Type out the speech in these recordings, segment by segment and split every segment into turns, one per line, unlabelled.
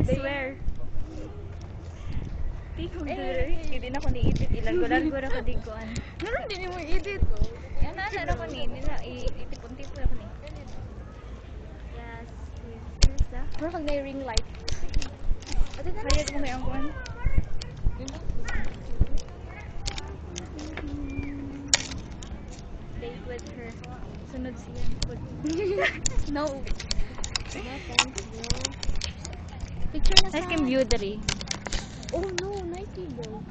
swear. Tingog dere. Hindi na ko ni-edit. Ilargo-largo na ko diguan.
Naroon din mo edit.
Yan na ko ni. Nila, itipon-tipon ako ni. Yes. Here's the...
Pero kag may ring light.
Hayag mo may angkuhan. Date with her. Sunod siya.
No. Picture na
Nice kang view dere.
Oh no, nice video.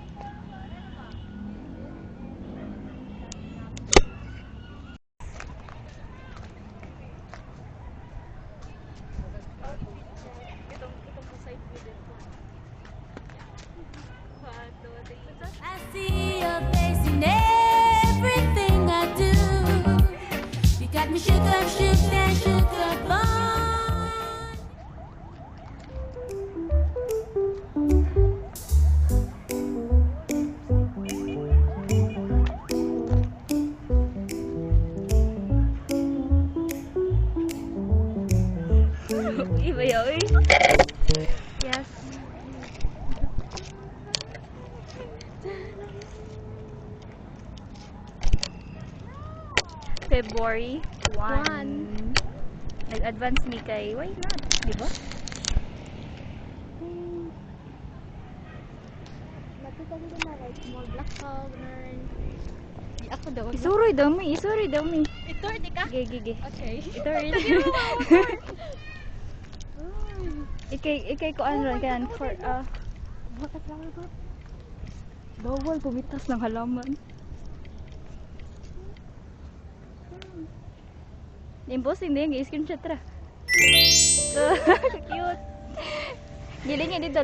I see your face in everything I do. You got me shook up, on.
Iba yun. Yes. February 1. Nag-advance ni kay, why not? Diba?
Nakita ko na like small black cavern. Di ako daw.
Isuroy daw mi, isuroy daw mi.
Ito, di ka?
Gigi.
Okay.
Ituroy. Ikay ko ano yan for
Bakit lang ba?
bawal pumitas ng halaman. Imposing din, i-screenshot ra. So cute. Gilingin dito,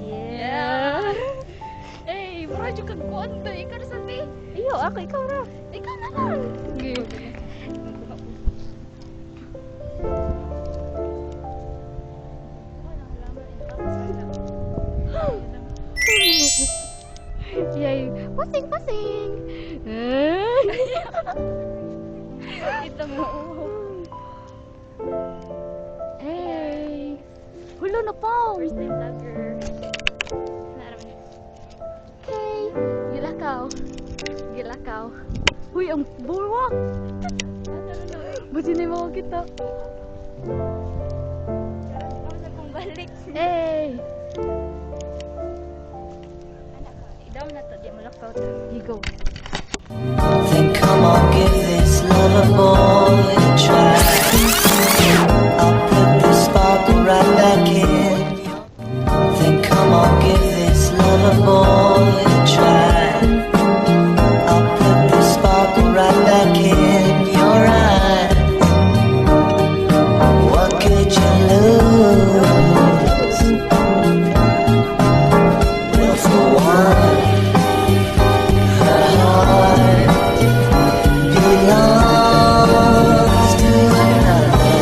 Yeah.
Eh, bro, juga kuan to. Ikaw na sabi.
Iyo, ako ikaw ra.
Ikaw na lang.
Yay, pasing.
Ito mo.
Hey.
Hulo na po.
First time vlogger.
Hey, gilakaw. Huy, ang buwak. Buti na yung mga kita.
Balik.
Hey.
Idaw na to, di mo lakaw to.
Higo.
Then come on, give this love a boy a try. I'll put the sparkle right back in. Then come on, give this love a boy a try. I'll put the sparkle right back in your eyes. What could you lose? With the one. Belongs to another.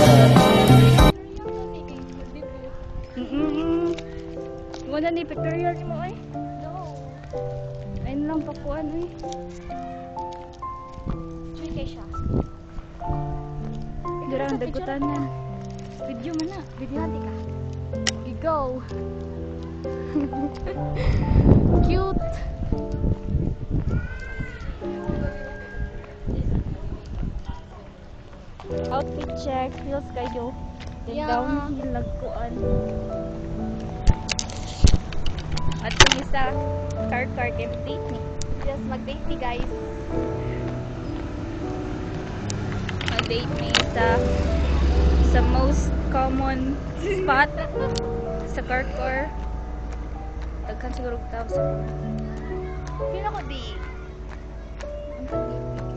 Wala ni pictorial ni mo ay. Ayun lang pakuan ay.
Chuy kay siya.
Durang dagutan na. Video man na.
Video natin ka. Higo. Cute.
Outfit check, heels kayo. Then
Yeah.
downhill lagkuan. At yung isa, car empty ni.
Yes, mag-date ni guys.
Mag-date ni sa most common spot sa car. Daghan siguro tao sa
Pila ko di.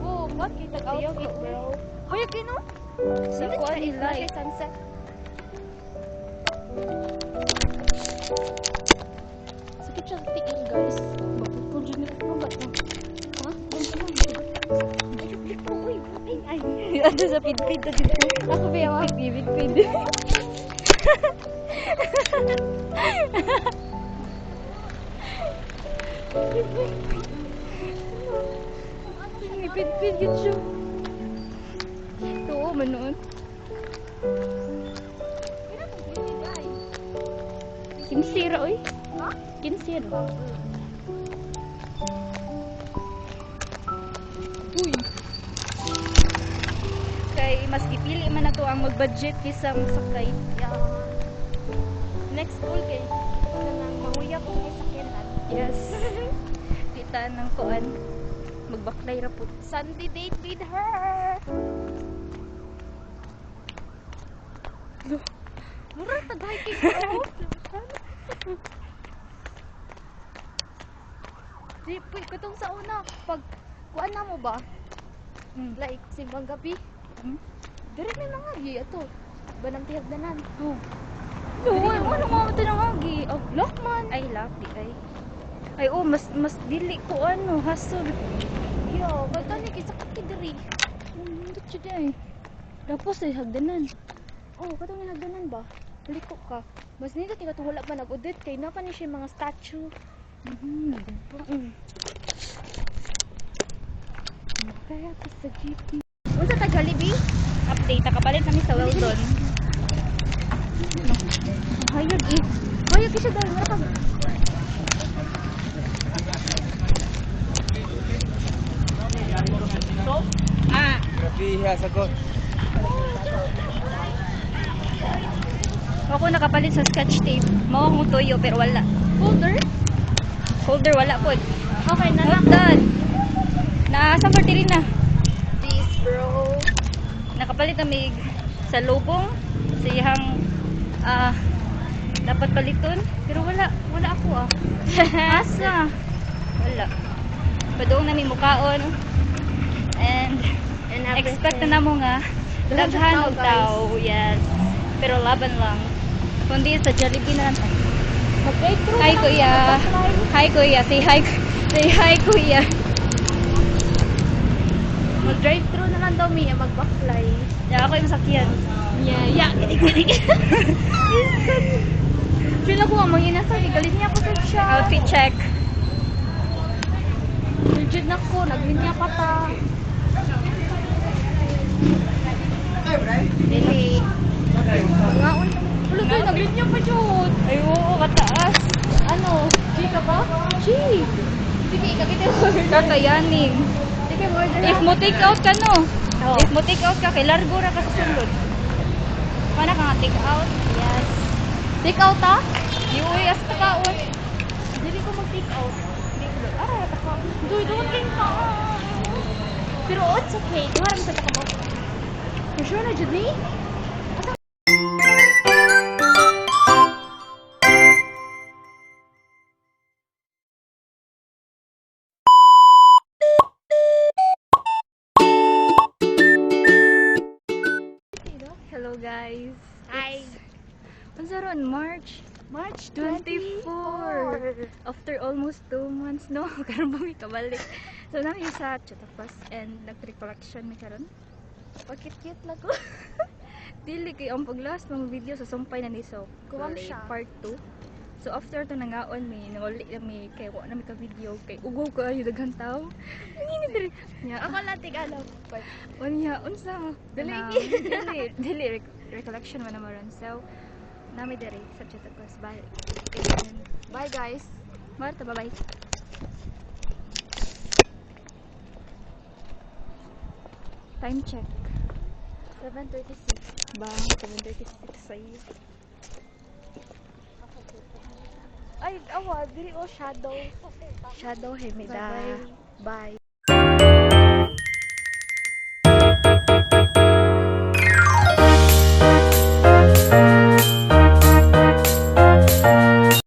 Oh, what kita
Ayaw,
outfit,
bro.
bro? Hoy, kino?
sa kuan ilay.
Sunset. Sakit siya sa tingin, guys. Mapupul dyan nila. Ano ba ito? Ha? Ay.
Ano sa pid-pid na dito.
Ako ba yung mga
Pid-pid. Pid-pid yun siya. Oo, manoon.
Kinsira, oy.
Ha?
Kinsira. Uy.
Kay mas gipili man na to ang mag-budget kaysa masakay.
Yeah. Next goal kay kanang manguya ko sa sakyanan.
Yes. Kita ng kuan. Magbaklay ra pud.
Sunday date with her. Mura tagay kay ko. Di puy katong sa una pag kuan na mo ba? Like simbang gabi. Dire may mga gi ato. Banang tihagdanan.
Oh. Uy, ano nga tinangagi? Oh, Lokman. Ay, lucky ay. Ay, oh, mas dili ko ano, hasol.
Yo, ba't ni kay sakit kay diri?
Hindi siya day. Tapos ay hagdanan.
Oh, katong hagdanan ba? Liko ka. Mas nito ti katong wala pa nag-audit kay na pa ni siya mga statue. Kaya ka sa GP.
Unsa ta Jollibee? Update, nakapalit kami sa Weldon.
Hayag eh. Hayag siya dahil mara ka.
Grabe sagot.
Ako nakapalit sa scotch tape. Mao akong tuyo pero wala.
Folder?
Holder wala po.
Okay na lang.
Not done. Nasa 40 rin na.
Peace bro.
Nakapalit na mig sa lubong. Sa iyang dapat paliton. Pero wala ako ah. Asa? Wala. Padoong na may mukaon. And expect na mo nga daghan og tao. Yes. Pero laban lang. Kundi sa Jollibee na lang tayo.
Mag-breakthrough.
Hi kuya. Hi kuya. Say hi. Say hi kuya.
Mag-drive-through na lang daw Mia. Mag-backfly.
Ya ako yung masakyan.
Yeah. Feel ako nga manginasal. Galit niya ako sa siya.
Outfit check.
Rigid na ko. Naglinya pa ta. Dili. Ngaon. Ulo tayo. Naglinya pa Jod.
Ay oo, kataas.
Ano? G ka ba? G. Sige, kakita mo.
Kakayanin.
Sige, order
If mo take out ka no.
Oo.
If mo take out ka, kay largo ra ka sa sulod. Mana ka nga take out? Yes.
Take out ha?
Uy, as kaon.
Dili ko mag-take out. Taka. Don't ka. Pero it's okay. Tuharang sa taka mo. For sure na, Judy?
Hello guys.
Hi.
Unsa ron March
March
24. After almost 2 months no, karon ba mi kabalik. So nami sa Chatapos and nag-recollection mi karon.
Pagkit-kit lang ko.
Dili kay ang paglas mga video sa sumpay na ni so.
Kuwang
Balay,
siya.
part 2. So after to nangaon mi, nanguli na mi kay wa na mi ka video kay ugaw ko ayo daghan tawo. Ngini diri. Nya
Ako latig alam.
unya unsa?
Dili.
Dili recollection man naman. So nami diri sa Chatapos bye.
Bye guys.
Marta, bye-bye. Time check.
7:36.
Bang, 7:36 sa'yo.
Ay, awa, dili o shadow.
Shadow, hemida.
Bye-bye.
Bye.